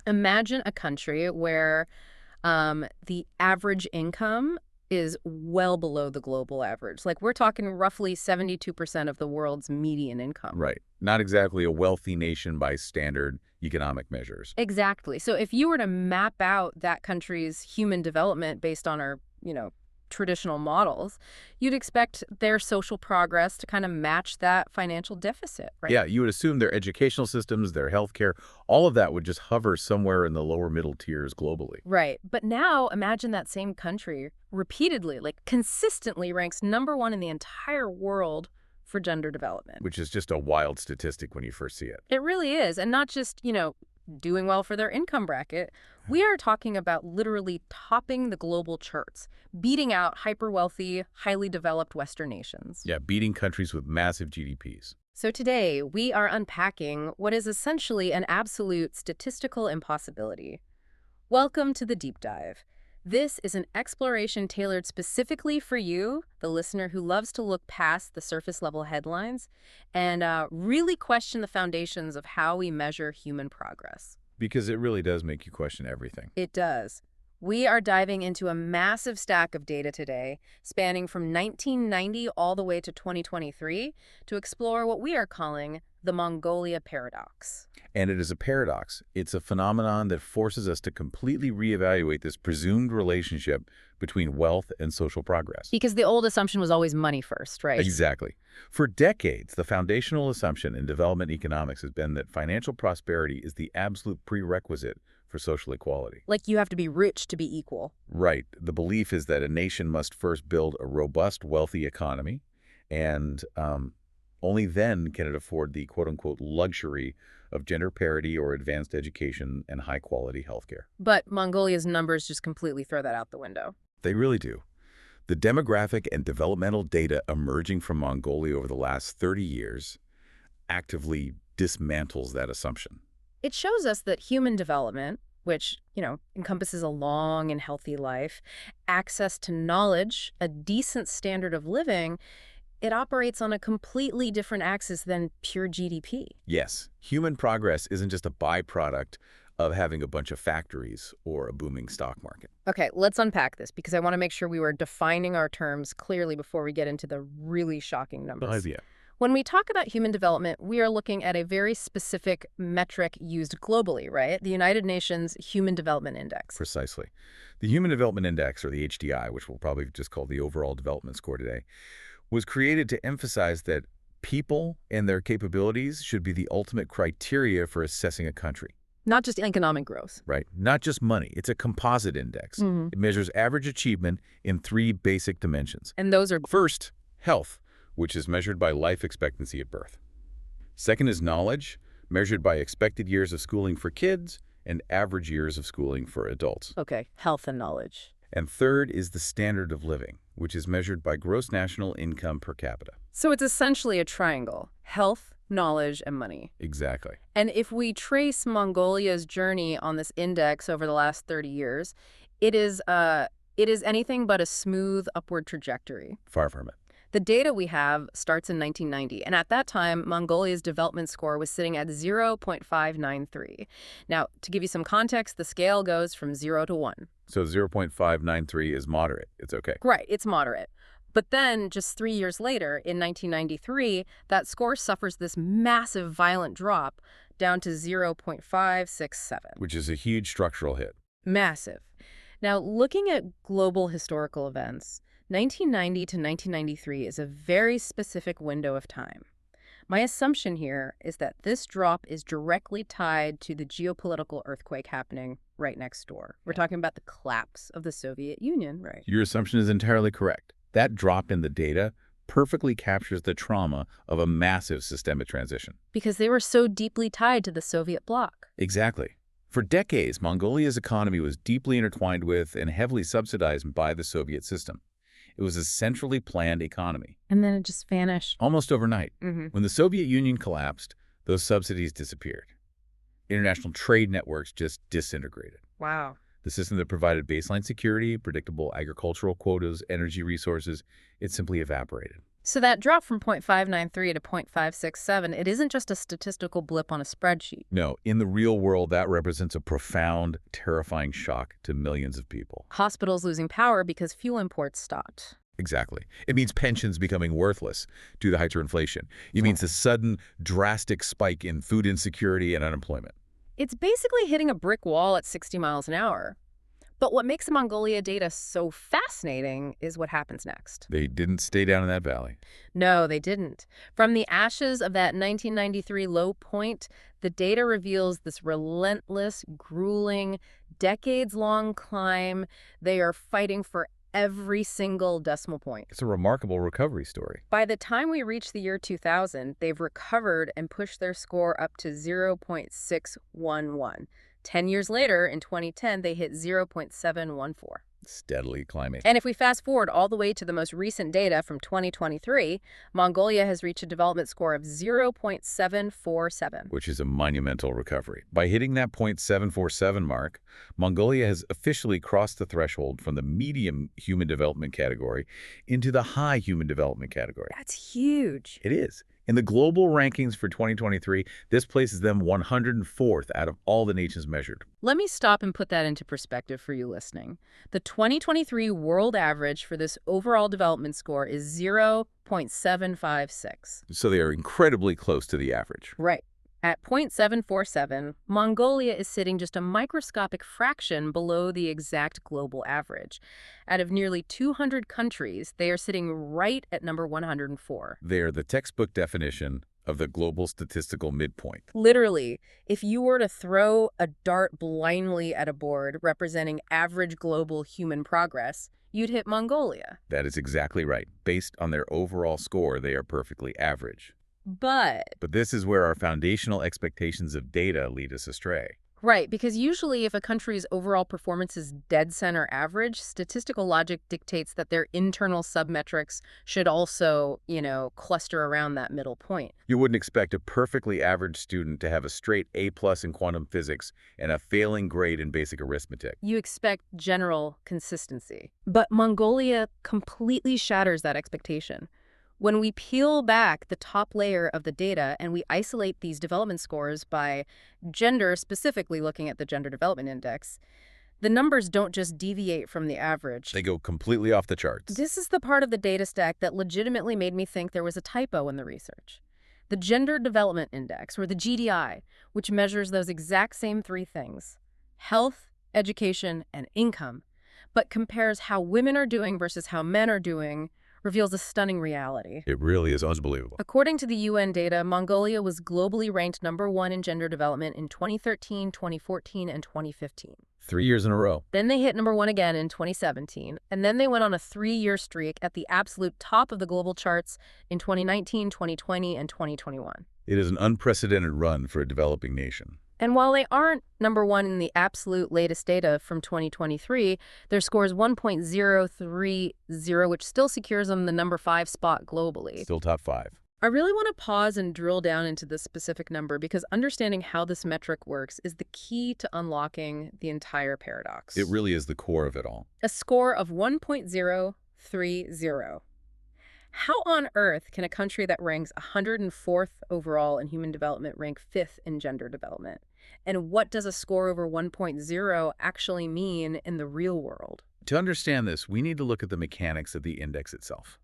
Imagine a country where the average income is well below the global average. Like we're talking roughly 72% of the world's median income. Right. Not exactly a wealthy nation by standard economic measures. Exactly. So if you were to map out that country's human development based on our, traditional models, you'd expect their social progress to kind of match that financial deficit, right? Yeah, you would assume their educational systems, their healthcare, all of that would just hover somewhere in the lower middle tiers globally, Right. But now imagine that same country repeatedly, like consistently ranks #1 in the entire world for gender development. which is just a wild statistic when you first see it. It really is. And not just, doing well for their income bracket. We are talking about literally topping the global charts, beating out hyper-wealthy, highly developed Western nations. Yeah, beating countries with massive GDPs. So today, we are unpacking what is essentially an absolute statistical impossibility. Welcome to the Deep Dive. This is an exploration tailored specifically for you, the listener who loves to look past the surface-level headlines and really question the foundations of how we measure human progress. Because it really does make you question everything. It does. We are diving into a massive stack of data today, spanning from 1990 all the way to 2023, to explore what we are calling the Mongolia paradox. And it is a paradox. It's a phenomenon that forces us to completely reevaluate this presumed relationship between wealth and social progress. Because the old assumption was always money first, right? Exactly. For decades, the foundational assumption in development economics has been that financial prosperity is the absolute prerequisite for social equality. Like you have to be rich to be equal. Right. The belief is that a nation must first build a robust, wealthy economy, and only then can it afford the quote-unquote luxury of gender parity or advanced education and high-quality healthcare. But Mongolia's numbers just completely throw that out the window. They really do. The demographic and developmental data emerging from Mongolia over the last 30 years actively dismantles that assumption. It shows us that human development, which, encompasses a long and healthy life, access to knowledge, a decent standard of living, it operates on a completely different axis than pure GDP. Yes, human progress isn't just a byproduct of having a bunch of factories or a booming stock market. Okay, let's unpack this because I want to make sure we were defining our terms clearly before we get into the really shocking Good numbers. idea. When we talk about human development, we are looking at a very specific metric used globally, right? The United Nations Human Development Index. Precisely. The Human Development Index, or the HDI, which we'll probably just call the overall development score today, was created to emphasize that people and their capabilities should be the ultimate criteria for assessing a country. Not just economic growth. Right. Not just money. It's a composite index. Mhm. It measures average achievement in 3 basic dimensions. And those are First, health, which is measured by life expectancy at birth. Second is knowledge, measured by expected years of schooling for kids and average years of schooling for adults. okay, health and knowledge. And third is the standard of living, which is measured by gross national income per capita. So it's essentially a triangle: health, knowledge, and money. Exactly. And if we trace Mongolia's journey on this index over the last 30 years, it is anything but a smooth upward trajectory. Far from it. The data we have starts in 1990, and at that time, Mongolia's development score was sitting at 0.593. Now, to give you some context, the scale goes from 0 to 1. So 0.593 is moderate. It's okay. Right, it's moderate. But then, just 3 years later, in 1993, that score suffers this massive violent drop down to 0.567. Which is a huge structural hit. Massive. Now, looking at global historical events, 1990 to 1993 is a very specific window of time. My assumption here is that this drop is directly tied to the geopolitical earthquake happening right next door. We're talking about the collapse of the Soviet Union, right? Your assumption is entirely correct. That drop in the data perfectly captures the trauma of a massive systemic transition. Because they were so deeply tied to the Soviet bloc. Exactly. For decades, Mongolia's economy was deeply intertwined with and heavily subsidized by the Soviet system. It was a centrally planned economy. And then it just vanished. Almost overnight. Mm-hmm. When the Soviet Union collapsed, those subsidies disappeared. International trade networks just disintegrated. Wow. The system that provided baseline security, predictable agricultural quotas, energy resources, it simply evaporated. So that drop from 0.593 to 0.567, it isn't just a statistical blip on a spreadsheet. No, in the real world, that represents a profound, terrifying shock to millions of people. Hospitals losing power because fuel imports stopped. Exactly. It means pensions becoming worthless due to hyperinflation. It means a sudden, drastic spike in food insecurity and unemployment. It's basically hitting a brick wall at 60 miles an hour. But what makes the Mongolia data so fascinating is what happens next. They didn't stay down in that valley. No, they didn't. From the ashes of that 1993 low point, the data reveals this relentless, grueling, decades-long climb. They are fighting for every single decimal point. It's a remarkable recovery story. By the time we reach the year 2000, they've recovered and pushed their score up to 0.611. 10 years later, in 2010, they hit 0.714. Steadily climbing. And if we fast forward all the way to the most recent data from 2023, Mongolia has reached a development score of 0.747. Which is a monumental recovery. By hitting that 0.747 mark, Mongolia has officially crossed the threshold from the medium human development category into the high human development category. That's huge. It is. In the global rankings for 2023, this places them 104th out of all the nations measured. Let me stop and put that into perspective for you listening. The 2023 world average for this overall development score is 0.756. So they are incredibly close to the average. Right. At 0.747, Mongolia is sitting just a microscopic fraction below the exact global average. Out of nearly 200 countries, they are sitting right at number 104. They are the textbook definition of the global statistical midpoint. Literally, if you were to throw a dart blindly at a board representing average global human progress, you'd hit Mongolia. That is exactly right. Based on their overall score, they are perfectly average. But this is where our foundational expectations of data lead us astray. right, because usually if a country's overall performance is dead center average, statistical logic dictates that their internal submetrics should also, cluster around that middle point. You wouldn't expect a perfectly average student to have a straight A+ in quantum physics and a failing grade in basic arithmetic. You expect general consistency. But Mongolia completely shatters that expectation. When we peel back the top layer of the data and we isolate these development scores by gender, specifically looking at the Gender Development Index, the numbers don't just deviate from the average. They go completely off the charts. This is the part of the data stack that legitimately made me think there was a typo in the research. The Gender Development Index, or the GDI, which measures those exact same three things, health, education, and income, but compares how women are doing versus how men are doing, reveals a stunning reality. It really is unbelievable. According to the UN data, Mongolia was globally ranked #1 in gender development in 2013, 2014, and 2015. 3 years in a row. Then they hit #1 again in 2017, and then they went on a 3-year streak at the absolute top of the global charts in 2019, 2020, and 2021. It is an unprecedented run for a developing nation. And while they aren't #1 in the absolute latest data from 2023, their score is 1.030, which still secures them the #5 spot globally. Still top 5. I really want to pause and drill down into this specific number because understanding how this metric works is the key to unlocking the entire paradox. It really is the core of it all. A score of 1.030. How on earth can a country that ranks 104th overall in human development rank 5th in gender development? And what does a score over 1.0 actually mean in the real world? To understand this, we need to look at the mechanics of the index itself.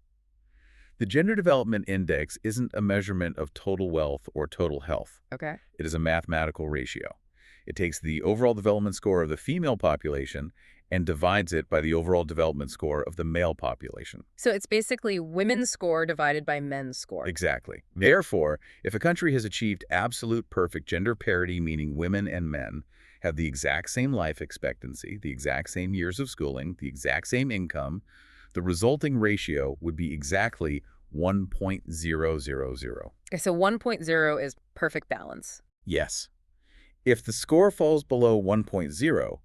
The Gender Development Index isn't a measurement of total wealth or total health. Okay. It is a mathematical ratio. It takes the overall development score of the female population and divides it by the overall development score of the male population. So it's basically women's score divided by men's score. Exactly. Therefore, if a country has achieved absolute perfect gender parity, meaning women and men have the exact same life expectancy, the exact same years of schooling, the exact same income, the resulting ratio would be exactly 1.000. Okay, so 1.0 is perfect balance. Yes. If the score falls below 1.0,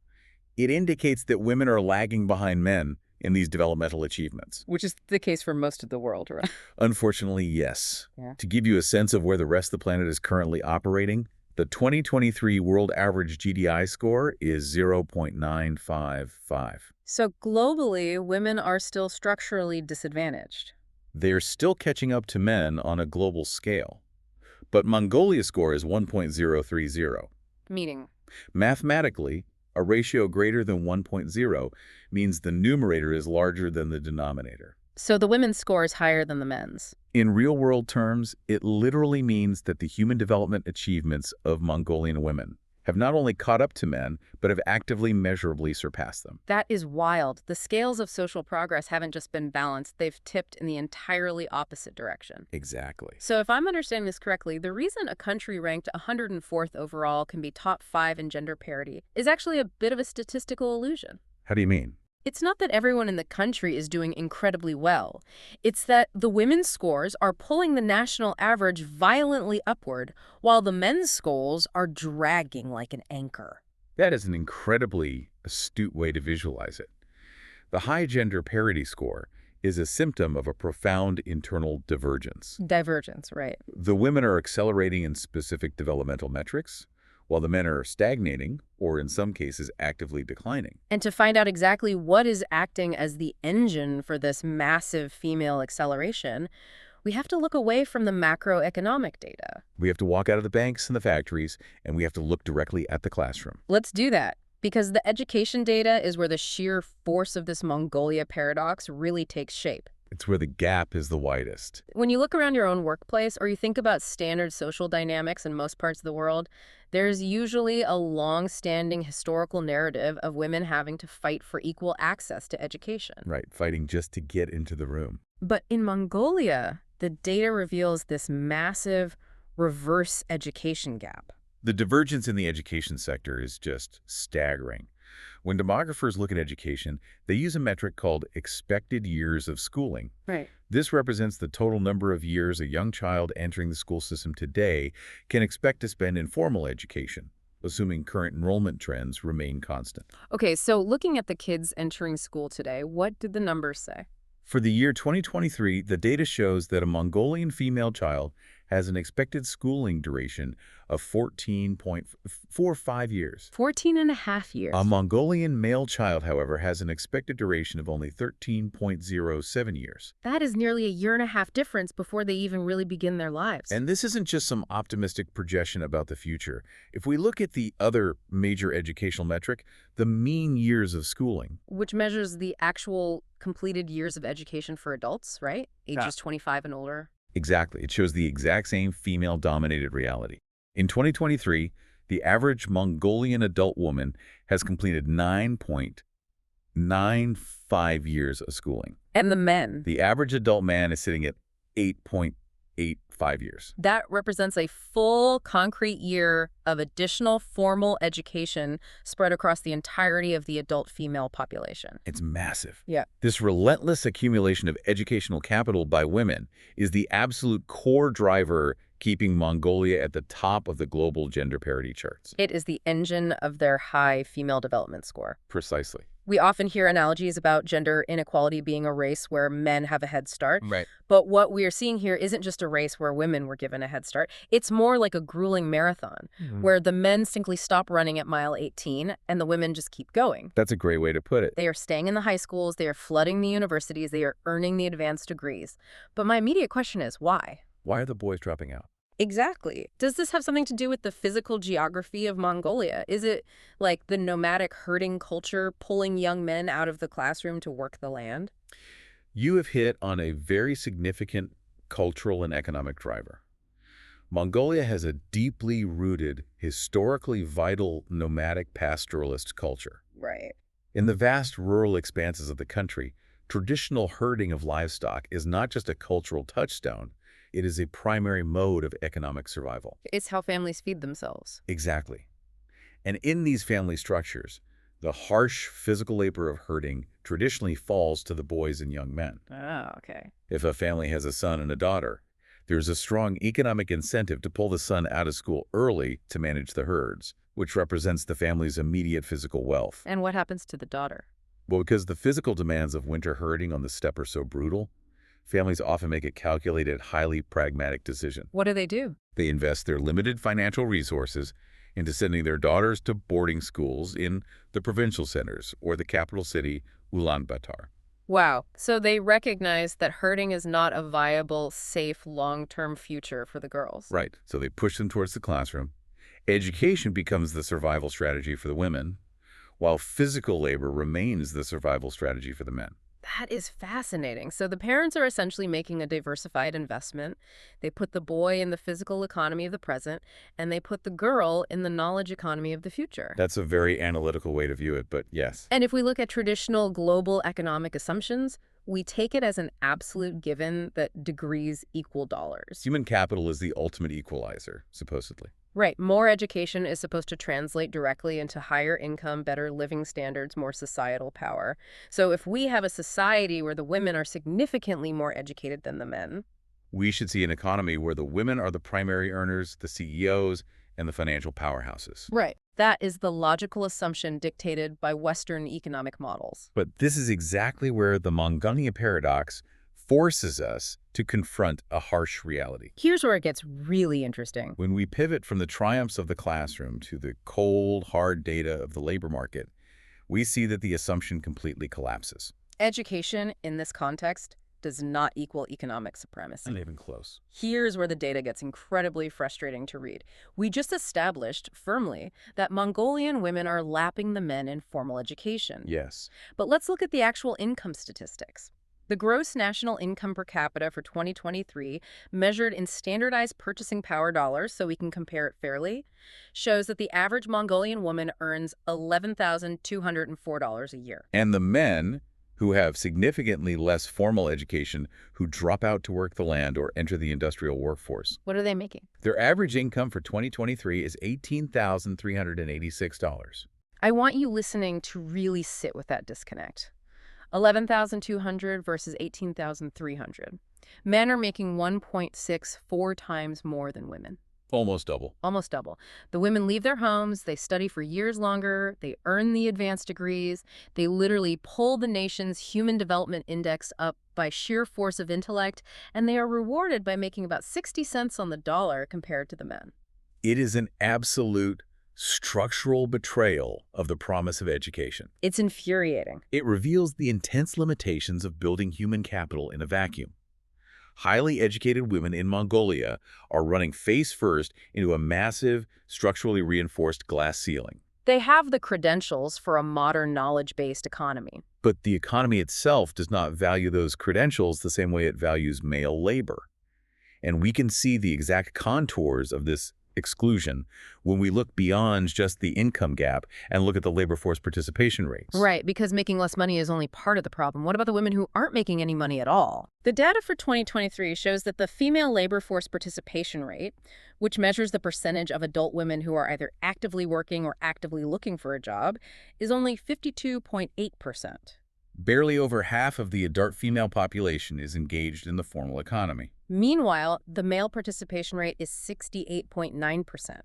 it indicates that women are lagging behind men in these developmental achievements. Which is the case for most of the world, right? Unfortunately, yes. Yeah. To give you a sense of where the rest of the planet is currently operating, the 2023 world average GDI score is 0.955. So globally, women are still structurally disadvantaged. They're still catching up to men on a global scale. But Mongolia's score is 1.030. Meaning, Mathematically, a ratio greater than 1.0 means the numerator is larger than the denominator. so the women's score is higher than the men's. In real-world terms, it literally means that the human development achievements of Mongolian women have not only caught up to men, but have actively measurably surpassed them. That is wild. The scales of social progress haven't just been balanced, they've tipped in the entirely opposite direction. Exactly. So if I'm understanding this correctly, the reason a country ranked 104th overall can be top 5 in gender parity is actually a bit of a statistical illusion. How do you mean? It's not that everyone in the country is doing incredibly well. It's that the women's scores are pulling the national average violently upward, while the men's scores are dragging like an anchor. That is an incredibly astute way to visualize it. The high gender parity score is a symptom of a profound internal divergence. Divergence, right. The women are accelerating in specific developmental metrics, while the men are stagnating, or in some cases actively declining. And to find out exactly what is acting as the engine for this massive female acceleration, we have to look away from the macroeconomic data. We have to walk out of the banks and the factories, and we have to look directly at the classroom. Let's do that, because the education data is where the sheer force of this Mongolia paradox really takes shape. It's where the gap is the widest. When you look around your own workplace or you think about standard social dynamics in most parts of the world, there's usually a long-standing historical narrative of women having to fight for equal access to education. Right, fighting just to get into the room. But in Mongolia, the data reveals this massive reverse education gap. The divergence in the education sector is just staggering. When demographers look at education, they use a metric called expected years of schooling. Right. This represents the total number of years a young child entering the school system today can expect to spend in formal education, assuming current enrollment trends remain constant. Okay, so looking at the kids entering school today, what did the numbers say? For the year 2023, the data shows that a Mongolian female child has an expected schooling duration of 14.45 years. 14 and a half years. A Mongolian male child, however, has an expected duration of only 13.07 years. That is nearly a year and a half difference before they even really begin their lives. And this isn't just some optimistic projection about the future. If we look at the other major educational metric, the mean years of schooling, which measures the actual completed years of education for adults, right? Ages 25 and older. exactly, it shows the exact same female-dominated reality. In 2023, the average Mongolian adult woman has completed 9.95 years of schooling. And the men. The average adult man is sitting at 8.85 years. That represents a full concrete year of additional formal education spread across the entirety of the adult female population. It's massive. Yeah. This relentless accumulation of educational capital by women is the absolute core driver keeping Mongolia at the top of the global gender parity charts. It is the engine of their high female development score. Precisely. We often hear analogies about gender inequality being a race where men have a head start. Right. But what we are seeing here isn't just a race where women were given a head start. It's more like a grueling marathon where the men simply stop running at mile 18 and the women just keep going. That's a great way to put it. They are staying in the high schools, they are flooding the universities, they are earning the advanced degrees. But my immediate question is, why? Why are the boys dropping out? Exactly. Does this have something to do with the physical geography of Mongolia? Is it like the nomadic herding culture pulling young men out of the classroom to work the land? You have hit on a very significant cultural and economic driver. Mongolia has a deeply rooted, historically vital nomadic pastoralist culture. Right. In the vast rural expanses of the country, traditional herding of livestock is not just a cultural touchstone, it is a primary mode of economic survival. It's how families feed themselves. Exactly. And in these family structures, the harsh physical labor of herding traditionally falls to the boys and young men. Oh, okay. If a family has a son and a daughter, there's a strong economic incentive to pull the son out of school early to manage the herds, which represents the family's immediate physical wealth. And what happens to the daughter? Well, because the physical demands of winter herding on the steppe are so brutal, families often make a calculated, highly pragmatic decision. What do? They invest their limited financial resources into sending their daughters to boarding schools in the provincial centers or the capital city, Ulaanbaatar. Wow. So they recognize that herding is not a viable, safe, long-term future for the girls. Right. So they push them towards the classroom. Education becomes the survival strategy for the women, while physical labor remains the survival strategy for the men. That is fascinating. So the parents are essentially making a diversified investment. They put the boy in the physical economy of the present, and they put the girl in the knowledge economy of the future. That's a very analytical way to view it, but yes. And if we look at traditional global economic assumptions, we take it as an absolute given that degrees equal dollars. Human capital is the ultimate equalizer, supposedly. Right. More education is supposed to translate directly into higher income, better living standards, more societal power. So if we have a society where the women are significantly more educated than the men. We should see an economy where the women are the primary earners, the CEOs, and the financial powerhouses. Right. That is the logical assumption dictated by Western economic models. But this is exactly where the Mongolia paradox forces us to confront a harsh reality. Here's where it gets really interesting. When we pivot from the triumphs of the classroom to the cold, hard data of the labor market, we see that the assumption completely collapses. Education, in this context, does not equal economic supremacy. Not even close. Here's where the data gets incredibly frustrating to read. We just established firmly that Mongolian women are lapping the men in formal education. Yes. But let's look at the actual income statistics. The gross national income per capita for 2023, measured in standardized purchasing power dollars so we can compare it fairly, shows that the average Mongolian woman earns $11,204 a year. And the men, who have significantly less formal education, who drop out to work the land or enter the industrial workforce. What are they making? Their average income for 2023 is $18,386. I want you listening to really sit with that disconnect. 11,200 versus 18,300. Men are making 1.64 times more than women. Almost double. Almost double. The women leave their homes, they study for years longer, they earn the advanced degrees, they literally pull the nation's Human Development Index up by sheer force of intellect, and they are rewarded by making about 60 cents on the dollar compared to the men. It is an absolute structural betrayal of the promise of education. It's infuriating. It reveals the intense limitations of building human capital in a vacuum. Highly educated women in Mongolia are running face first into a massive, structurally reinforced glass ceiling. They have the credentials for a modern knowledge-based economy. But the economy itself does not value those credentials the same way it values male labor. And we can see the exact contours of this exclusion when we look beyond just the income gap and look at the labor force participation rates. Right, because making less money is only part of the problem. What about the women who aren't making any money at all? The data for 2023 shows that the female labor force participation rate, which measures the percentage of adult women who are either actively working or actively looking for a job, is only 52.8%. Barely over half of the adult female population is engaged in the formal economy. Meanwhile, the male participation rate is 68.9%.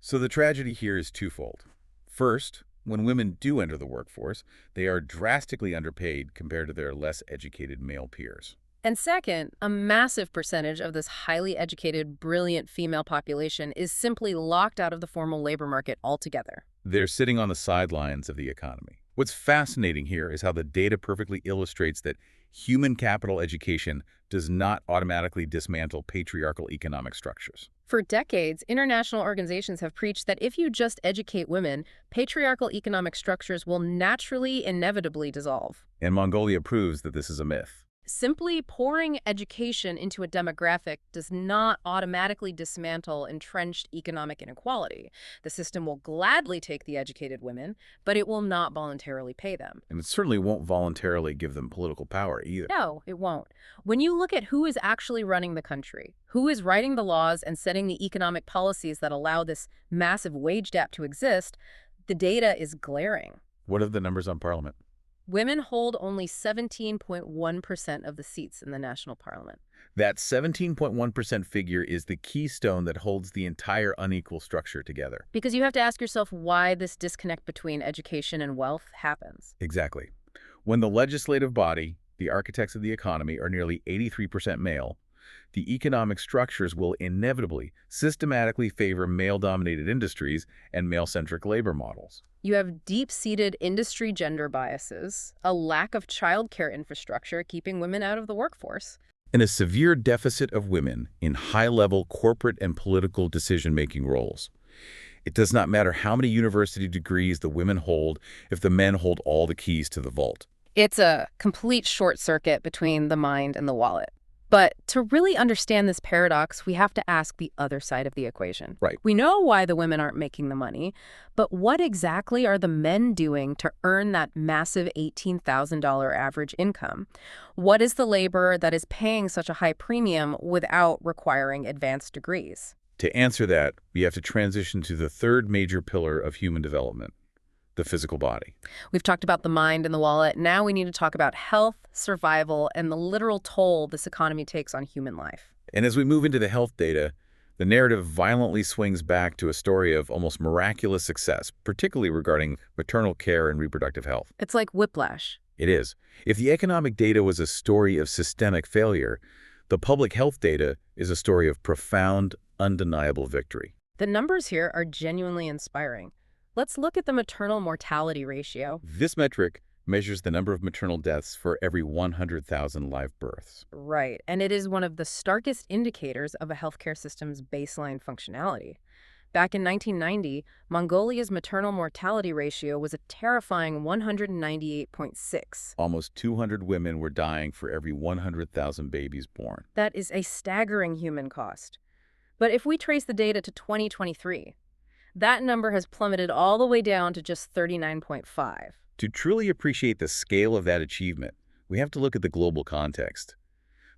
So the tragedy here is twofold. First, when women do enter the workforce, they are drastically underpaid compared to their less educated male peers. And second, a massive percentage of this highly educated, brilliant female population is simply locked out of the formal labor market altogether. They're sitting on the sidelines of the economy. What's fascinating here is how the data perfectly illustrates that human capital education does not automatically dismantle patriarchal economic structures. For decades, international organizations have preached that if you just educate women, patriarchal economic structures will naturally, inevitably dissolve. And Mongolia proves that this is a myth. Simply pouring education into a demographic does not automatically dismantle entrenched economic inequality. The system will gladly take the educated women, but it will not voluntarily pay them. And it certainly won't voluntarily give them political power either. No, it won't. When you look at who is actually running the country, who is writing the laws and setting the economic policies that allow this massive wage gap to exist, the data is glaring. What are the numbers on parliament? Women hold only 17.1% of the seats in the national parliament. That 17.1% figure is the keystone that holds the entire unequal structure together. Because you have to ask yourself why this disconnect between education and wealth happens. Exactly. When the legislative body, the architects of the economy, are nearly 83% male, the economic structures will inevitably, systematically favor male-dominated industries and male-centric labor models. You have deep-seated industry gender biases, a lack of childcare infrastructure keeping women out of the workforce. And a severe deficit of women in high-level corporate and political decision-making roles. It does not matter how many university degrees the women hold if the men hold all the keys to the vault. It's a complete short circuit between the mind and the wallet. But to really understand this paradox, we have to ask the other side of the equation. Right. We know why the women aren't making the money, but what exactly are the men doing to earn that massive $18,000 average income? What is the labor that is paying such a high premium without requiring advanced degrees? To answer that, we have to transition to the third major pillar of human development, the physical body. We've talked about the mind and the wallet. Now we need to talk about health, survival, and the literal toll this economy takes on human life. And as we move into the health data, the narrative violently swings back to a story of almost miraculous success, particularly regarding maternal care and reproductive health. It's like whiplash. It is. If the economic data was a story of systemic failure, the public health data is a story of profound, undeniable victory. The numbers here are genuinely inspiring. Let's look at the maternal mortality ratio. This metric measures the number of maternal deaths for every 100,000 live births. Right, and it is one of the starkest indicators of a healthcare system's baseline functionality. Back in 1990, Mongolia's maternal mortality ratio was a terrifying 198.6. Almost 200 women were dying for every 100,000 babies born. That is a staggering human cost. But if we trace the data to 2023, that number has plummeted all the way down to just 39.5. To truly appreciate the scale of that achievement, we have to look at the global context.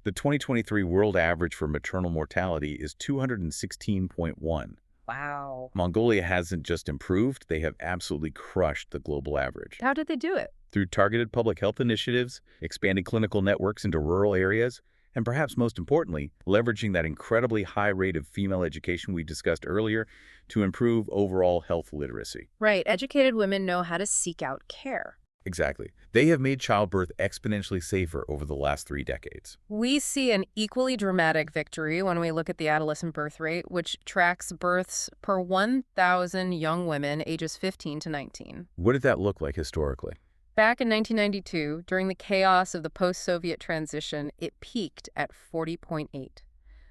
The 2023 world average for maternal mortality is 216.1. Wow. Mongolia hasn't just improved, they have absolutely crushed the global average. How did they do it? Through targeted public health initiatives, expanding clinical networks into rural areas, and perhaps most importantly, leveraging that incredibly high rate of female education we discussed earlier to improve overall health literacy. Right, educated women know how to seek out care. Exactly. They have made childbirth exponentially safer over the last 3 decades. We see an equally dramatic victory when we look at the adolescent birth rate, which tracks births per 1,000 young women ages 15 to 19. What did that look like historically? Back in 1992, during the chaos of the post-Soviet transition, it peaked at 40.8.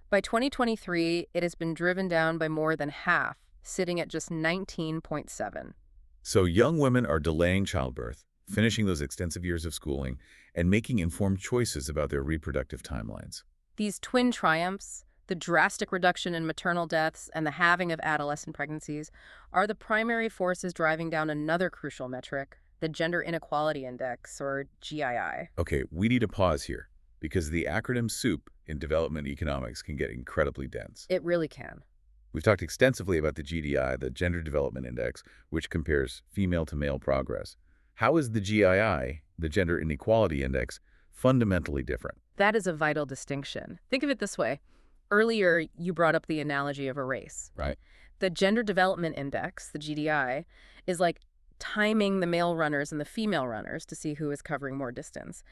By 2023, it has been driven down by more than half, sitting at just 19.7. So young women are delaying childbirth, finishing those extensive years of schooling, and making informed choices about their reproductive timelines. These twin triumphs, the drastic reduction in maternal deaths and the halving of adolescent pregnancies, are the primary forces driving down another crucial metric, the Gender Inequality Index, or GII. Okay, we need to pause here, because the acronym SOUP in development economics can get incredibly dense. It really can. We've talked extensively about the GDI, the Gender Development Index, which compares female to male progress. How is the GII, the Gender Inequality Index, fundamentally different? That is a vital distinction. Think of it this way. Earlier, you brought up the analogy of a race. Right. The Gender Development Index, the GDI, is like timing the male runners and the female runners to see who is covering more distance.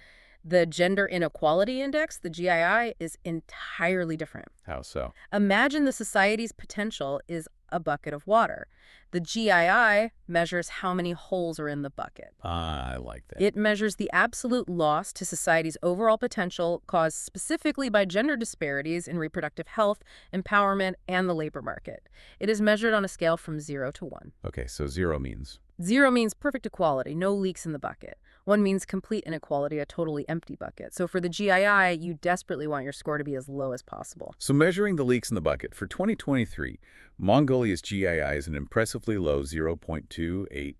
The Gender Inequality Index, the GII, is entirely different. How so? Imagine the society's potential is a bucket of water. The GII measures how many holes are in the bucket. Ah, I like that. It measures the absolute loss to society's overall potential caused specifically by gender disparities in reproductive health, empowerment, and the labor market. It is measured on a scale from 0 to 1. Okay, so 0 means? 0 means perfect equality, no leaks in the bucket. 1 means complete inequality, a totally empty bucket. So for the GII, you desperately want your score to be as low as possible. So measuring the leaks in the bucket, for 2023, Mongolia's GII is an impressively low 0.284.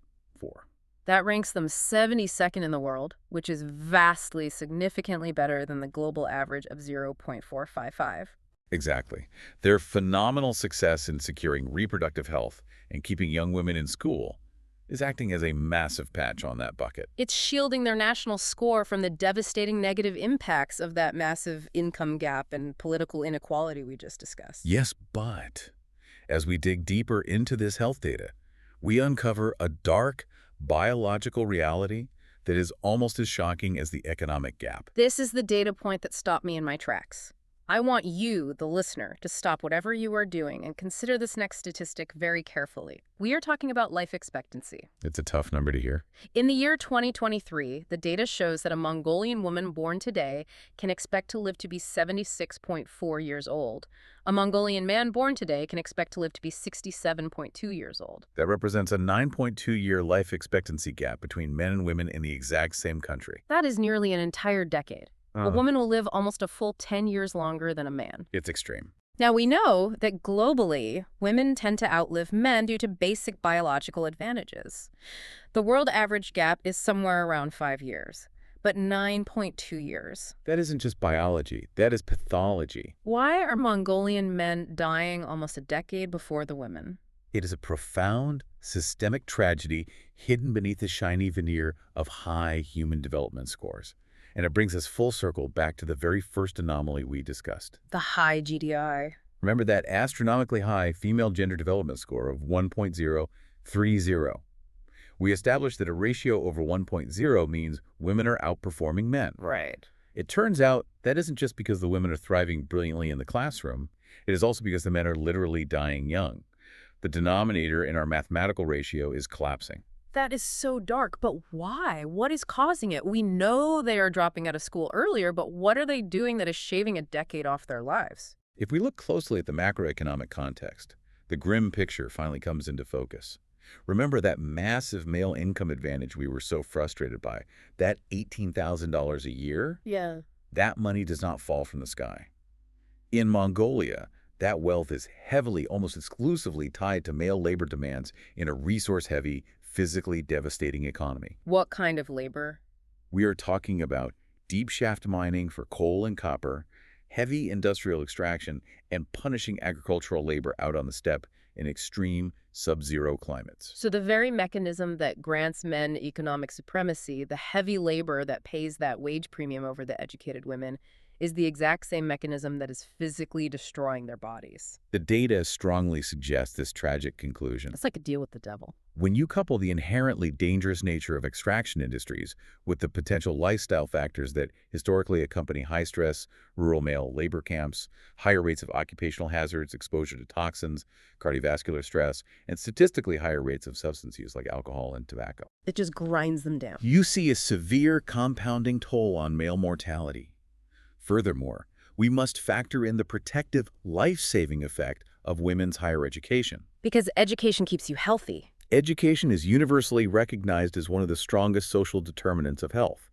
That ranks them 72nd in the world, which is vastly, significantly better than the global average of 0.455. Exactly. Their phenomenal success in securing reproductive health and keeping young women in school is acting as a massive patch on that bucket. It's shielding their national score from the devastating negative impacts of that massive income gap and political inequality we just discussed. Yes, but as we dig deeper into this health data, we uncover a dark biological reality that is almost as shocking as the economic gap. This is the data point that stopped me in my tracks. I want you, the listener, to stop whatever you are doing and consider this next statistic very carefully. We are talking about life expectancy. It's a tough number to hear. In the year 2023, the data shows that a Mongolian woman born today can expect to live to be 76.4 years old. A Mongolian man born today can expect to live to be 67.2 years old. That represents a 9.2-year life expectancy gap between men and women in the exact same country. That is nearly an entire decade. A woman will live almost a full 10 years longer than a man. It's extreme. Now, we know that globally, women tend to outlive men due to basic biological advantages. The world average gap is somewhere around 5 years, but 9.2 years. That isn't just biology. That is pathology. Why are Mongolian men dying almost a decade before the women? It is a profound, systemic tragedy hidden beneath the shiny veneer of high human development scores. And it brings us full circle back to the very first anomaly we discussed. The high GDI. Remember that astronomically high female gender development score of 1.030. We established that a ratio over 1.0 means women are outperforming men. Right. It turns out that isn't just because the women are thriving brilliantly in the classroom. It is also because the men are literally dying young. The denominator in our mathematical ratio is collapsing. That is so dark, but why? What is causing it? We know they are dropping out of school earlier, but what are they doing that is shaving a decade off their lives? If we look closely at the macroeconomic context, the grim picture finally comes into focus. Remember that massive male income advantage we were so frustrated by, that $18,000 a year? Yeah. That money does not fall from the sky. In Mongolia, that wealth is heavily, almost exclusively tied to male labor demands in a resource-heavy, physically devastating economy. What kind of labor? We are talking about deep shaft mining for coal and copper, heavy industrial extraction, and punishing agricultural labor out on the steppe in extreme sub-zero climates. So the very mechanism that grants men economic supremacy, the heavy labor that pays that wage premium over the educated women, is the exact same mechanism that is physically destroying their bodies. The data strongly suggests this tragic conclusion. It's like a deal with the devil. When you couple the inherently dangerous nature of extraction industries with the potential lifestyle factors that historically accompany high-stress, rural male labor camps, higher rates of occupational hazards, exposure to toxins, cardiovascular stress, and statistically higher rates of substance use like alcohol and tobacco, It just grinds them down. you see a severe compounding toll on male mortality. Furthermore, we must factor in the protective, life-saving effect of women's higher education. Because education keeps you healthy. Education is universally recognized as one of the strongest social determinants of health.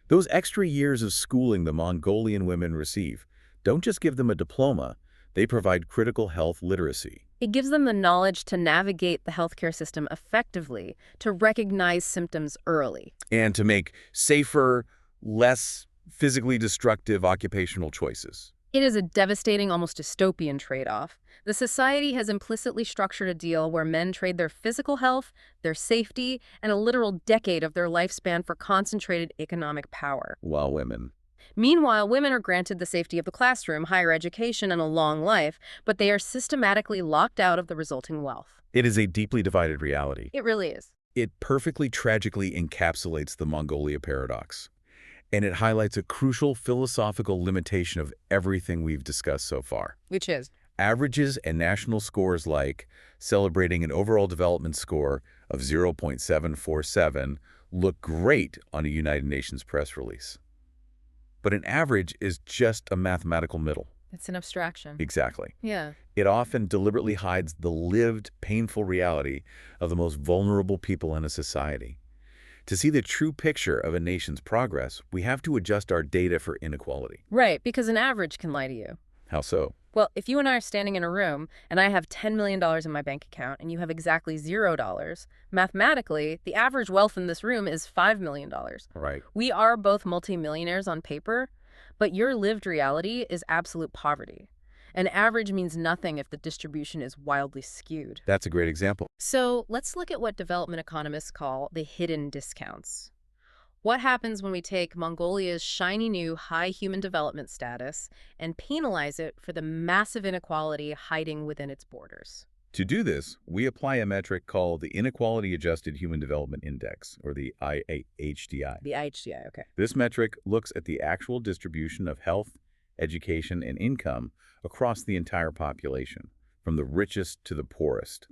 Those extra years of schooling the Mongolian women receive don't just give them a diploma, they provide critical health literacy. It gives them the knowledge to navigate the healthcare system effectively, to recognize symptoms early. And to make safer, less physically destructive occupational choices. It is a devastating, almost dystopian trade-off. The society has implicitly structured a deal where men trade their physical health, their safety, and a literal decade of their lifespan for concentrated economic power. While women. Meanwhile, women are granted the safety of the classroom, higher education, and a long life, but they are systematically locked out of the resulting wealth. It is a deeply divided reality. It really is. It perfectly tragically encapsulates the Mongolia paradox. And it highlights a crucial philosophical limitation of everything we've discussed so far. Which is? Averages and national scores like celebrating an overall development score of 0.747 look great on a United Nations press release. But an average is just a mathematical middle. It's an abstraction. Exactly. Yeah. It often deliberately hides the lived, painful reality of the most vulnerable people in a society. To see the true picture of a nation's progress, we have to adjust our data for inequality. Right, because an average can lie to you. How so? Well, if you and I are standing in a room and I have $10 million in my bank account and you have exactly $0, mathematically, the average wealth in this room is $5 million. Right. We are both multimillionaires on paper, but your lived reality is absolute poverty. An average means nothing if the distribution is wildly skewed. That's a great example. So let's look at what development economists call the hidden discounts. What happens when we take Mongolia's shiny new high human development status and penalize it for the massive inequality hiding within its borders? To do this, we apply a metric called the Inequality Adjusted Human Development Index, or the IHDI. The IHDI, okay. This metric looks at the actual distribution of health, education, and income across the entire population, from the richest to the poorest.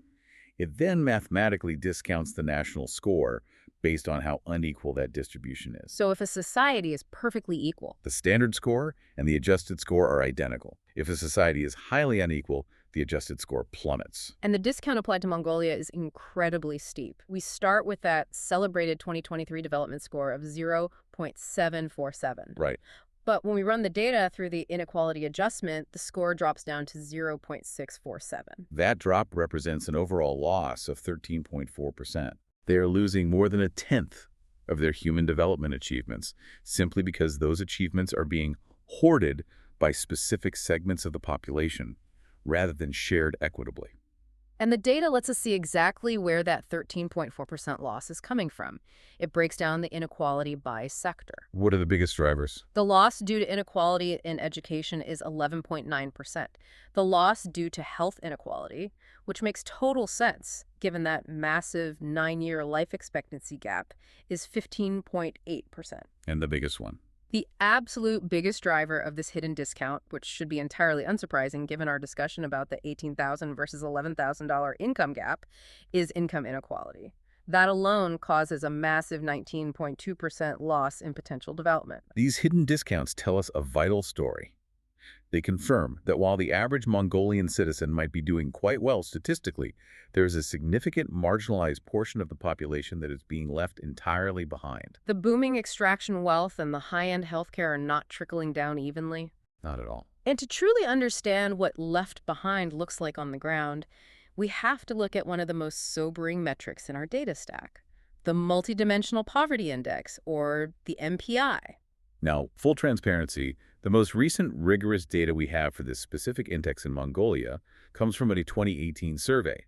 It then mathematically discounts the national score based on how unequal that distribution is. So if a society is perfectly equal, The standard score and the adjusted score are identical. If a society is highly unequal, the adjusted score plummets. and the discount applied to Mongolia is incredibly steep. We start with that celebrated 2023 development score of 0.747. Right. But when we run the data through the inequality adjustment, the score drops down to 0.647. That drop represents an overall loss of 13.4%. They are losing more than a tenth of their human development achievements simply because those achievements are being hoarded by specific segments of the population rather than shared equitably. And the data lets us see exactly where that 13.4% loss is coming from. It breaks down the inequality by sector. What are the biggest drivers? The loss due to inequality in education is 11.9%. The loss due to health inequality, which makes total sense given that massive 9-year life expectancy gap, is 15.8%. And the biggest one? The absolute biggest driver of this hidden discount, which should be entirely unsurprising given our discussion about the $18,000 versus $11,000 income gap, is income inequality. That alone causes a massive 19.2% loss in potential development. These hidden discounts tell us a vital story. They confirm that while the average Mongolian citizen might be doing quite well statistically, there is a significant marginalized portion of the population that is being left entirely behind. The booming extraction wealth and the high-end healthcare are not trickling down evenly. Not at all. And to truly understand what left behind looks like on the ground, we have to look at one of the most sobering metrics in our data stack, the Multidimensional Poverty Index, or the MPI. Now, full transparency, the most recent rigorous data we have for this specific index in Mongolia comes from a 2018 survey.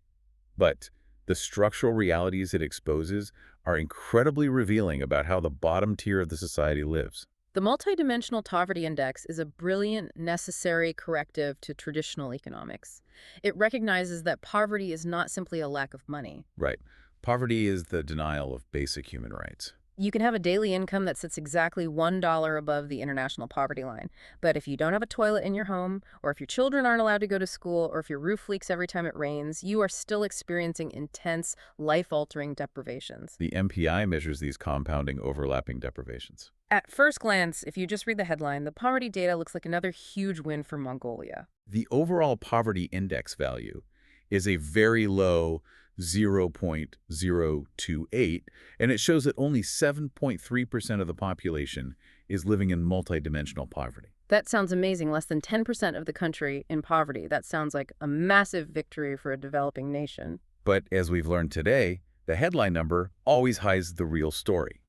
But the structural realities it exposes are incredibly revealing about how the bottom tier of the society lives. The Multidimensional Poverty Index is a brilliant, necessary corrective to traditional economics. It recognizes that poverty is not simply a lack of money. Right. Poverty is the denial of basic human rights. You can have a daily income that sits exactly $1 above the international poverty line. But if you don't have a toilet in your home, or if your children aren't allowed to go to school, or if your roof leaks every time it rains, you are still experiencing intense, life-altering deprivations. The MPI measures these compounding, overlapping deprivations. At first glance, if you just read the headline, the poverty data looks like another huge win for Mongolia. The overall poverty index value is a very low 0.028, and it shows that only 7.3% of the population is living in multidimensional poverty. That sounds amazing. Less than 10% of the country in poverty. That sounds like a massive victory for a developing nation. But as we've learned today, the headline number always hides the real story.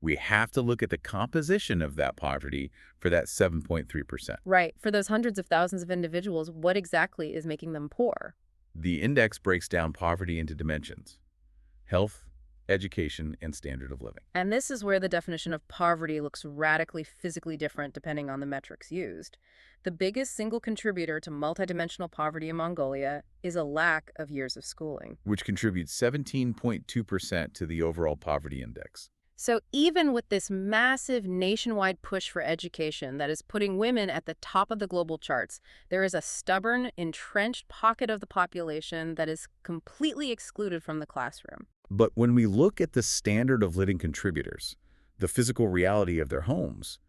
We have to look at the composition of that poverty for that 7.3%. Right. For those hundreds of thousands of individuals, what exactly is making them poor? The index breaks down poverty into dimensions: health, education, and standard of living. And this is where the definition of poverty looks radically physically different depending on the metrics used. The biggest single contributor to multidimensional poverty in Mongolia is a lack of years of schooling. Which contributes 17.2% to the overall poverty index. So even with this massive nationwide push for education that is putting women at the top of the global charts, there is a stubborn, entrenched pocket of the population that is completely excluded from the classroom. But when we look at the standard of living contributors, the physical reality of their homes,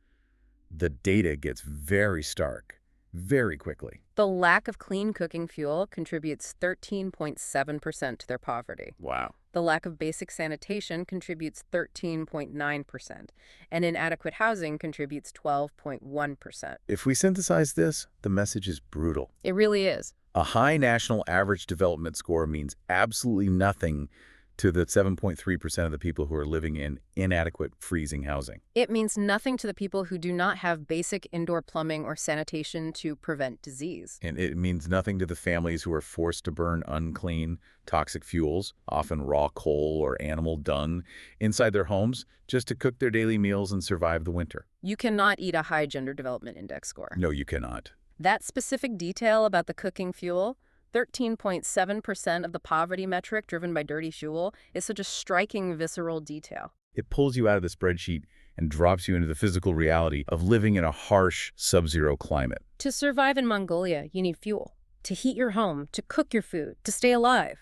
the data gets very stark, very quickly. The lack of clean cooking fuel contributes 13.7% to their poverty. Wow. The lack of basic sanitation contributes 13.9%, and inadequate housing contributes 12.1%. If we synthesize this, the message is brutal. It really is. A high national average development score means absolutely nothing to the 7.3% of the people who are living in inadequate freezing housing. It means nothing to the people who do not have basic indoor plumbing or sanitation to prevent disease. And it means nothing to the families who are forced to burn unclean, toxic fuels, often raw coal or animal dung, inside their homes just to cook their daily meals and survive the winter. You cannot eat a high gender development index score. No, you cannot. That specific detail about the cooking fuel, 13.7% of the poverty metric driven by dirty fuel, is such a striking, visceral detail. It pulls you out of the spreadsheet and drops you into the physical reality of living in a harsh, sub-zero climate. To survive in Mongolia, you need fuel. To heat your home, to cook your food, to stay alive.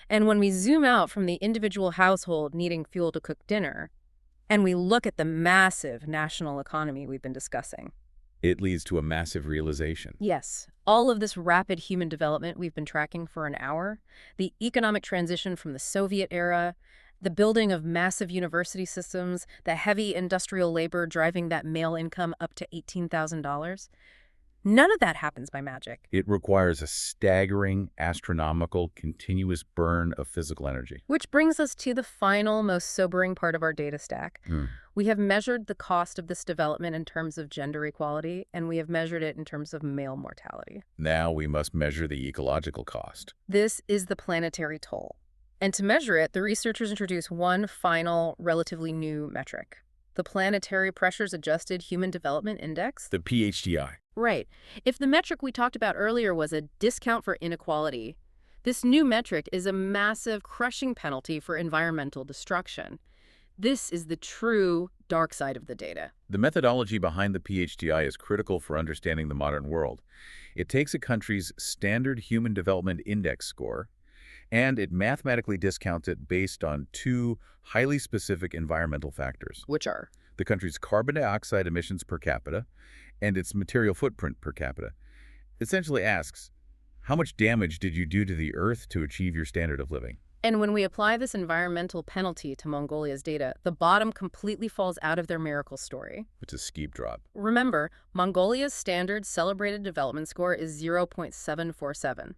And when we zoom out from the individual household needing fuel to cook dinner, and we look at the massive national economy we've been discussing. It leads to a massive realization. Yes, all of this rapid human development we've been tracking for an hour, the economic transition from the Soviet era, the building of massive university systems, the heavy industrial labor driving that male income up to $18,000, none of that happens by magic. It requires a staggering, astronomical, continuous burn of physical energy. Which brings us to the final, most sobering part of our data stack. We have measured the cost of this development in terms of gender equality, and we have measured it in terms of male mortality. Now we must measure the ecological cost. This is the planetary toll. And to measure it, the researchers introduce one final, relatively new metric: the Planetary Pressures Adjusted Human Development Index. The PHDI. Right. If the metric we talked about earlier was a discount for inequality, this new metric is a massive, crushing penalty for environmental destruction. This is the true dark side of the data. The methodology behind the PHDI is critical for understanding the modern world. It takes a country's standard Human Development Index score, and it mathematically discounts it based on two highly specific environmental factors. Which are? The country's carbon dioxide emissions per capita and its material footprint per capita. It essentially asks, how much damage did you do to the Earth to achieve your standard of living? And when we apply this environmental penalty to Mongolia's data, the bottom completely falls out of their miracle story. It's a steep drop. Remember, Mongolia's standard celebrated development score is 0.747.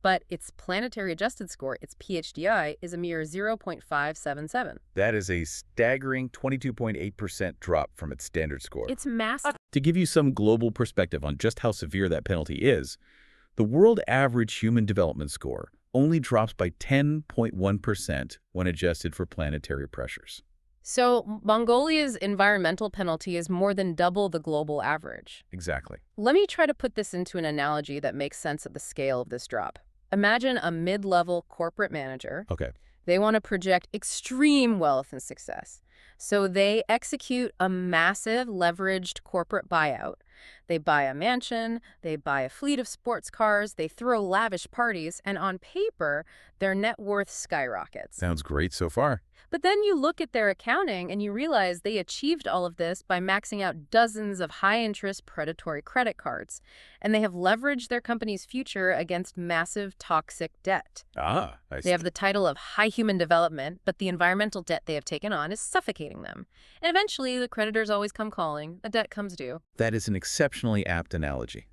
But its planetary adjusted score, its PHDI, is a mere 0.577. That is a staggering 22.8% drop from its standard score. It's massive. To give you some global perspective on just how severe that penalty is, the world average human development score only drops by 10.1% when adjusted for planetary pressures. So Mongolia's environmental penalty is more than double the global average. Exactly. Let me try to put this into an analogy that makes sense of the scale of this drop. Imagine a mid-level corporate manager. Okay. They want to project extreme wealth and success. So they execute a massive leveraged corporate buyout. They buy a mansion, they buy a fleet of sports cars, they throw lavish parties, and on paper, their net worth skyrockets. Sounds great so far. But then you look at their accounting and you realize they achieved all of this by maxing out dozens of high-interest predatory credit cards. And they have leveraged their company's future against massive toxic debt. I see. They have the title of high human development, but the environmental debt they have taken on is suffocating them. And eventually, the creditors always come calling. The debt comes due. That is an exceptionally apt analogy.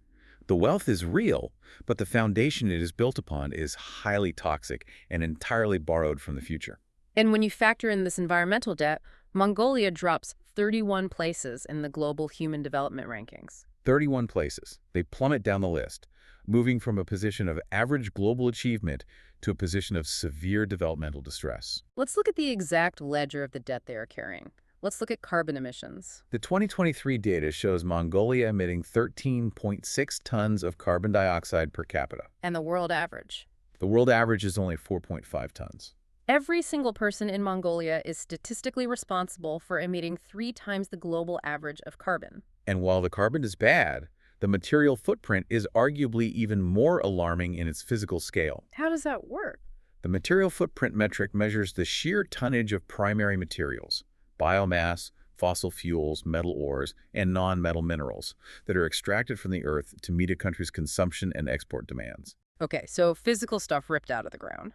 The wealth is real, but the foundation it is built upon is highly toxic and entirely borrowed from the future. And when you factor in this environmental debt, Mongolia drops 31 places in the global human development rankings. 31 places. They plummet down the list, moving from a position of average global achievement to a position of severe developmental distress. Let's look at the exact ledger of the debt they are carrying. Let's look at carbon emissions. The 2023 data shows Mongolia emitting 13.6 tons of carbon dioxide per capita. And the world average. The world average is only 4.5 tons. Every single person in Mongolia is statistically responsible for emitting 3 times the global average of carbon. And while the carbon is bad, the material footprint is arguably even more alarming in its physical scale. How does that work? The material footprint metric measures the sheer tonnage of primary materials, biomass, fossil fuels, metal ores, and non-metal minerals that are extracted from the earth to meet a country's consumption and export demands. Okay, so physical stuff ripped out of the ground.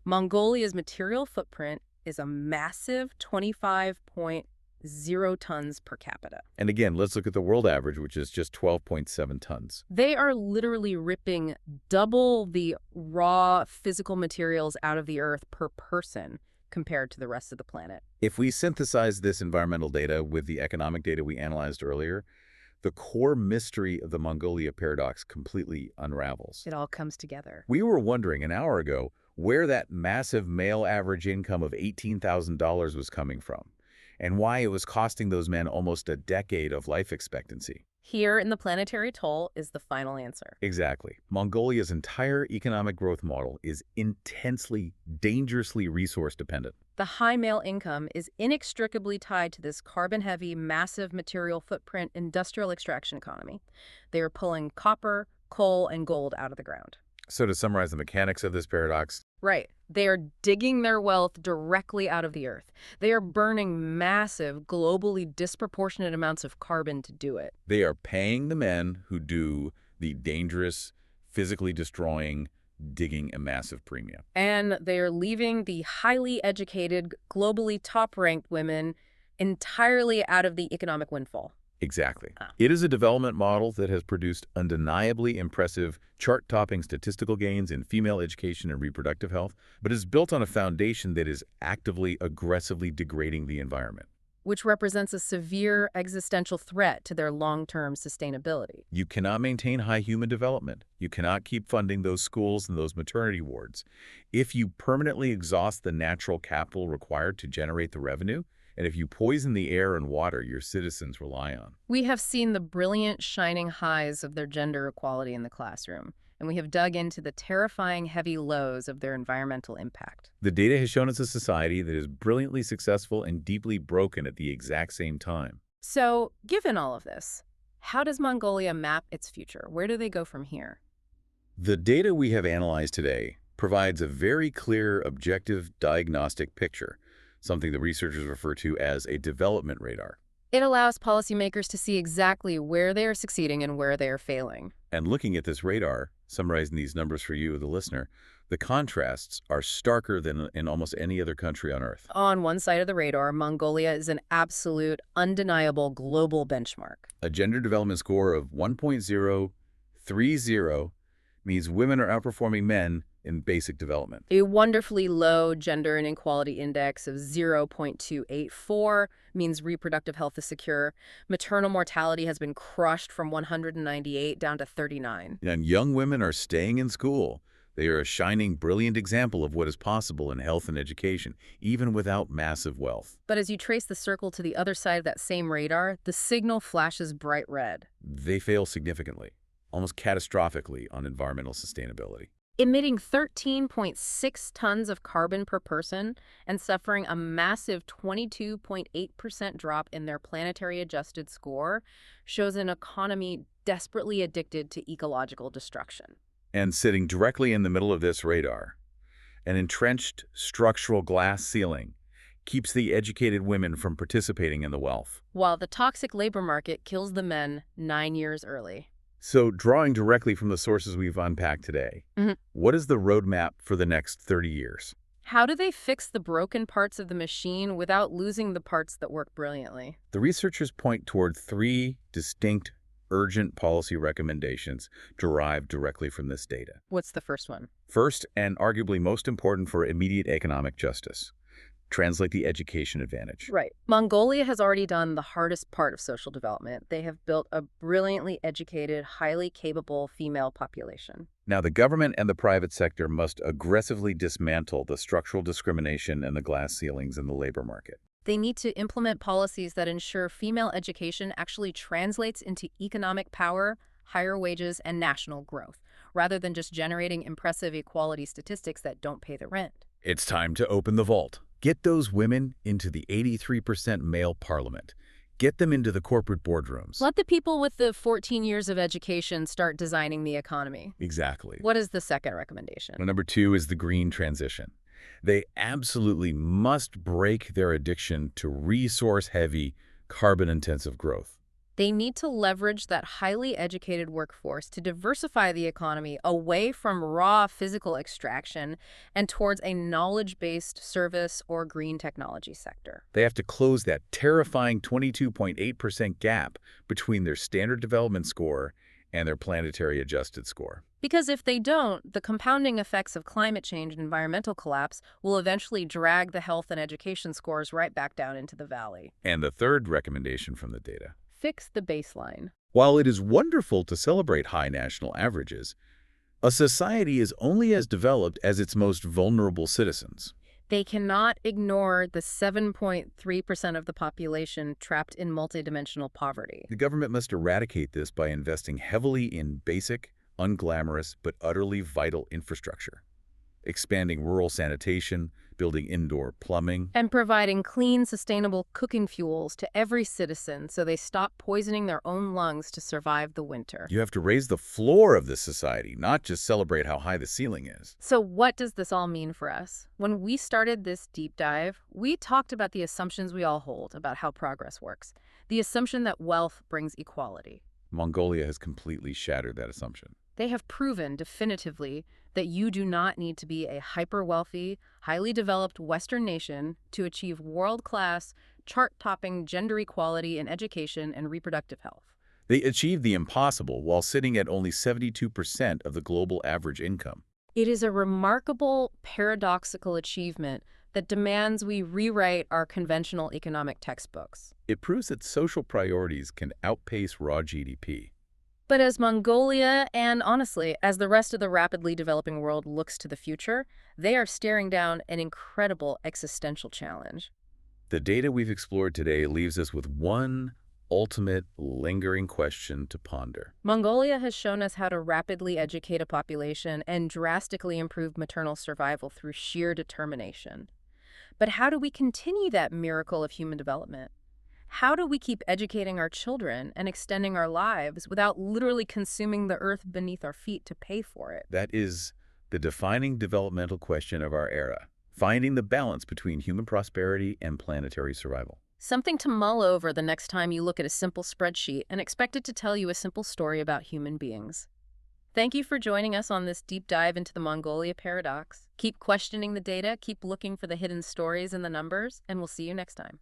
Mongolia's material footprint is a massive 25.0 tons per capita. And again, let's look at the world average, which is just 12.7 tons. They are literally ripping double the raw physical materials out of the earth per person compared to the rest of the planet. If we synthesize this environmental data with the economic data we analyzed earlier, the core mystery of the Mongolia paradox completely unravels. It all comes together. We were wondering an hour ago where that massive male average income of $18,000 was coming from, and why it was costing those men almost a decade of life expectancy. Here in the planetary toll is the final answer. Exactly. Mongolia's entire economic growth model is intensely, dangerously resource dependent. The high male income is inextricably tied to this carbon-heavy, massive material footprint industrial extraction economy. They are pulling copper, coal, and gold out of the ground. So to summarize the mechanics of this paradox, Right. They are digging their wealth directly out of the earth. They are burning massive, globally disproportionate amounts of carbon to do it. they are paying the men who do the dangerous, physically destroying, digging a massive premium. And they are leaving the highly educated, globally top-ranked women entirely out of the economic windfall. Exactly. Ah. It is a development model that has produced undeniably impressive, chart-topping statistical gains in female education and reproductive health, but is built on a foundation that is actively, aggressively degrading the environment. Which represents a severe existential threat to their long-term sustainability. You cannot maintain high human development. You cannot keep funding those schools and those maternity wards. If you permanently exhaust the natural capital required to generate the revenue, and if you poison the air and water your citizens rely on. We have seen the brilliant, shining highs of their gender equality in the classroom, and we have dug into the terrifying, heavy lows of their environmental impact. The data has shown us a society that is brilliantly successful and deeply broken at the exact same time. So, given all of this, how does Mongolia map its future? Where do they go from here? The data we have analyzed today provides a very clear, objective diagnostic picture, something that researchers refer to as a development radar. It allows policymakers to see exactly where they are succeeding and where they are failing. And looking at this radar, summarizing these numbers for you, the listener, the contrasts are starker than in almost any other country on Earth. On one side of the radar, Mongolia is an absolute, undeniable global benchmark. A gender development score of 1.030 means women are outperforming men in basic development. A wonderfully low gender inequality index of 0.284 means reproductive health is secure. Maternal mortality has been crushed from 198 down to 39. And young women are staying in school. They are a shining, brilliant example of what is possible in health and education, even without massive wealth. But as you trace the circle to the other side of that same radar, the signal flashes bright red. They fail significantly, almost catastrophically, on environmental sustainability. Emitting 13.6 tons of carbon per person and suffering a massive 22.8% drop in their planetary adjusted score shows an economy desperately addicted to ecological destruction. And sitting directly in the middle of this radar, an entrenched structural glass ceiling keeps the educated women from participating in the wealth. While the toxic labor market kills the men 9 years early. So, drawing directly from the sources we've unpacked today, what is the roadmap for the next 30 years? How do they fix the broken parts of the machine without losing the parts that work brilliantly? The researchers point toward 3 distinct, urgent policy recommendations derived directly from this data. What's the first one? First, and arguably most important for immediate economic justice, translate the education advantage. Right. Mongolia has already done the hardest part of social development. They have built a brilliantly educated, highly capable female population. Now, the government and the private sector must aggressively dismantle the structural discrimination and the glass ceilings in the labor market. They need to implement policies that ensure female education actually translates into economic power, higher wages, and national growth, rather than just generating impressive equality statistics that don't pay the rent. It's time to open the vault. Get those women into the 83% male parliament. Get them into the corporate boardrooms. Let the people with the 14 years of education start designing the economy. Exactly. What is the second recommendation? Number 2 is the green transition. They absolutely must break their addiction to resource-heavy, carbon-intensive growth. They need to leverage that highly educated workforce to diversify the economy away from raw physical extraction and towards a knowledge-based service or green technology sector. They have to close that terrifying 22.8% gap between their standard development score and their planetary adjusted score. Because if they don't, the compounding effects of climate change and environmental collapse will eventually drag the health and education scores right back down into the valley. And the third recommendation from the data: Fix the baseline. while it is wonderful to celebrate high national averages, a society is only as developed as its most vulnerable citizens. They cannot ignore the 7.3% of the population trapped in multidimensional poverty. The government must eradicate this by investing heavily in basic, unglamorous, but utterly vital infrastructure, expanding rural sanitation, building indoor plumbing. And providing clean, sustainable cooking fuels to every citizen so they stop poisoning their own lungs to survive the winter. You have to raise the floor of this society, not just celebrate how high the ceiling is. So what does this all mean for us? When we started this deep dive, we talked about the assumptions we all hold about how progress works. The assumption that wealth brings equality. Mongolia has completely shattered that assumption. They have proven definitively that you do not need to be a hyper-wealthy, highly developed Western nation to achieve world-class, chart-topping gender equality in education and reproductive health. They achieved the impossible while sitting at only 72% of the global average income. It is a remarkable, paradoxical achievement that demands we rewrite our conventional economic textbooks. It proves that social priorities can outpace raw GDP. But as Mongolia, and honestly, as the rest of the rapidly developing world looks to the future, they are staring down an incredible existential challenge. The data we've explored today leaves us with one ultimate, lingering question to ponder. Mongolia has shown us how to rapidly educate a population and drastically improve maternal survival through sheer determination. But how do we continue that miracle of human development? How do we keep educating our children and extending our lives without literally consuming the earth beneath our feet to pay for it? That is the defining developmental question of our era, finding the balance between human prosperity and planetary survival. Something to mull over the next time you look at a simple spreadsheet and expect it to tell you a simple story about human beings. Thank you for joining us on this deep dive into the Mongolia paradox. Keep questioning the data, keep looking for the hidden stories in the numbers, and we'll see you next time.